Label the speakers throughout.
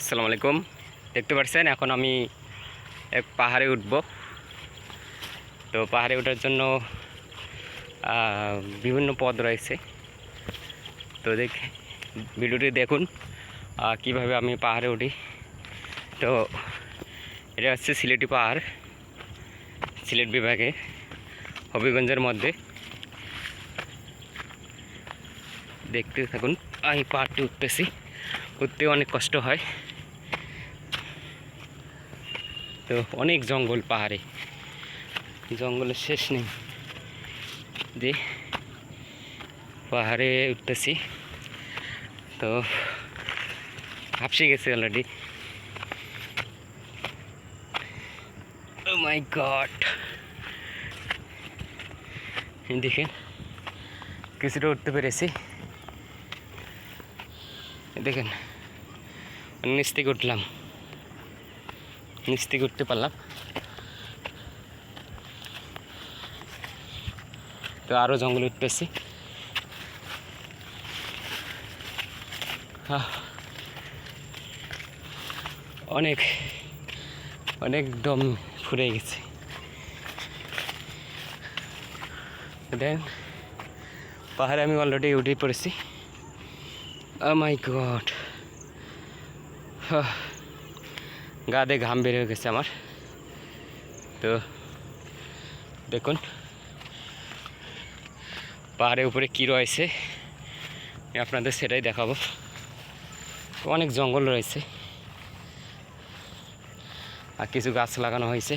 Speaker 1: আসসালামু আলাইকুম। দেখতে পাচ্ছেন এখন আমি এক পাহাড়ে উঠব। তো পাহাড়ে ওঠার জন্য বিভিন্ন পথ রয়েছে। তো ভিডিওটি দেখুন কিভাবে আমি পাহাড়ে উঠি। তো এটা হচ্ছে সিলেটি পাহাড়, সিলেট বিভাগে হবিগঞ্জের মধ্যে। দেখতে থাকুন, আমি পাহাড়টি উঠতে অনেক কষ্ট হয়। তো অনেক জঙ্গল, পাহাড়ে জঙ্গলের শেষ নেই। যে পাহাড়ে উঠতেছি, তো হাঁপসে গেছে অলরেডি। ও মাই গড, দেখেন কিছুটা উঠতে পেরেছি। দেখেন নিচ থেকে উঠলাম, নিচ থেকে উঠতে পারলাম। তো আরও জঙ্গলে উঠতেছি। অনেক অনেক দম ফুরে গেছে। দেন পাহাড়ে আমি অলরেডি উঠে পড়েছি। ও মাই গড, গা দিয়ে ঘাম বের হয়ে গেছে আমার। তো দেখুন পাহাড়ের উপরে কী রয়েছে, আপনাদের সেটাই দেখাবো। অনেক জঙ্গল রয়েছে আর কিছু গাছ লাগানো হয়েছে।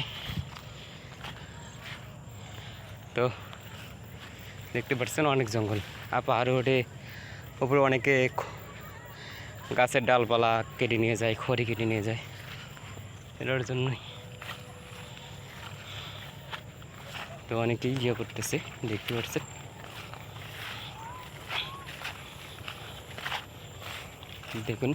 Speaker 1: তো দেখতে পাচ্ছেন অনেক জঙ্গল। আর পাহাড়ে ওঠে উপরে অনেকে গাছের ডালপালা কেটে নিয়ে যায়, খড়ি কেটে নিয়ে যায়, এটার জন্যই। তো অনেকেই করতেছে, দেখতে পাচ্ছেন। দেখুন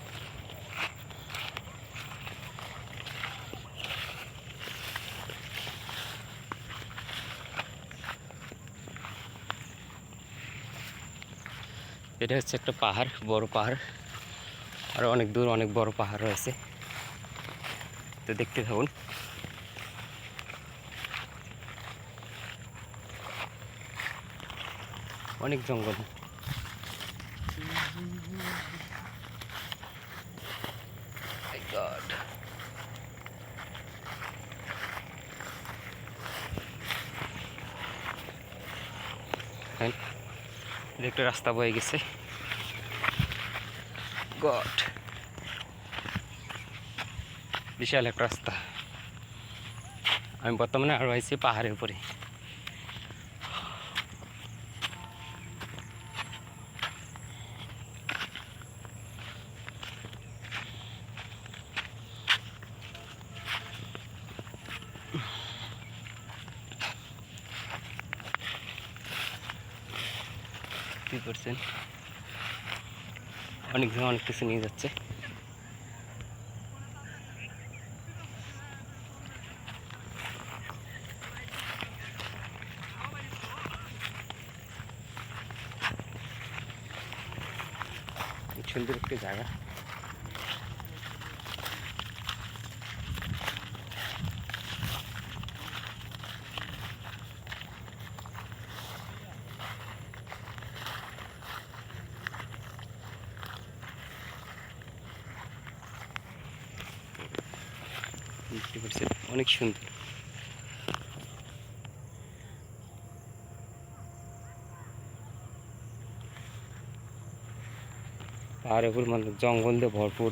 Speaker 1: এটা হচ্ছে একটা পাহাড়, বড় পাহাড়। আর অনেক দূর অনেক বড় পাহাড় রয়েছে। তো দেখতে থাকুন। অনেক জঙ্গল। একটা রাস্তা বয়ে গেছে। গড, বিশাল একটা রাস্তা। আমি বর্তমানে আর রয়েছি পাহাড়ের উপরে। কি করছেন, অনেকজন অনেক কিছু নিয়ে যাচ্ছে। সুন্দর একটা জায়গা। দেখতে পাচ্ছেন অনেক সুন্দর। পাহাড়ের উপর মানে জঙ্গল দিয়ে ভরপুর।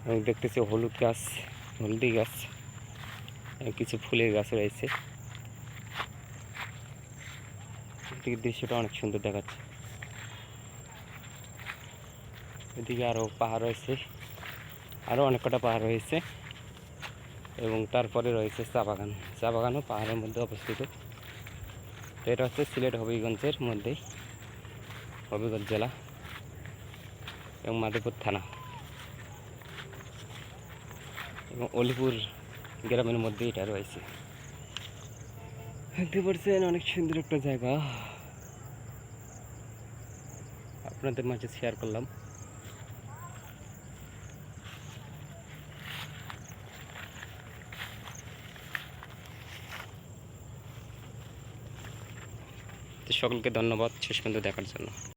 Speaker 1: এবং দেখতেছি হলুদ গাছ, হলদি গাছ, কিছু ফুলের গাছ রয়েছে। দৃশ্যটা অনেক সুন্দর দেখাচ্ছে। এদিকে আরও পাহাড় রয়েছে, আরও অনেক কটা পাহাড় রয়েছে। এবং তারপরে রয়েছে চা বাগান। চা বাগানও পাহাড়ের মধ্যে অবস্থিত। তো এটা হচ্ছে সিলেট হবিগঞ্জের মধ্যেই, হবিগঞ্জ জেলা এবং মাধবপুর থানা এবং অলিপুর গ্রামের মধ্যে এটা রয়েছে। দেখতে পাচ্ছেন অনেক সুন্দর একটা জায়গা, আপনাদের মাঝে শেয়ার করলাম। তো সকলকে ধন্যবাদ শেষ পর্যন্ত দেখার জন্য।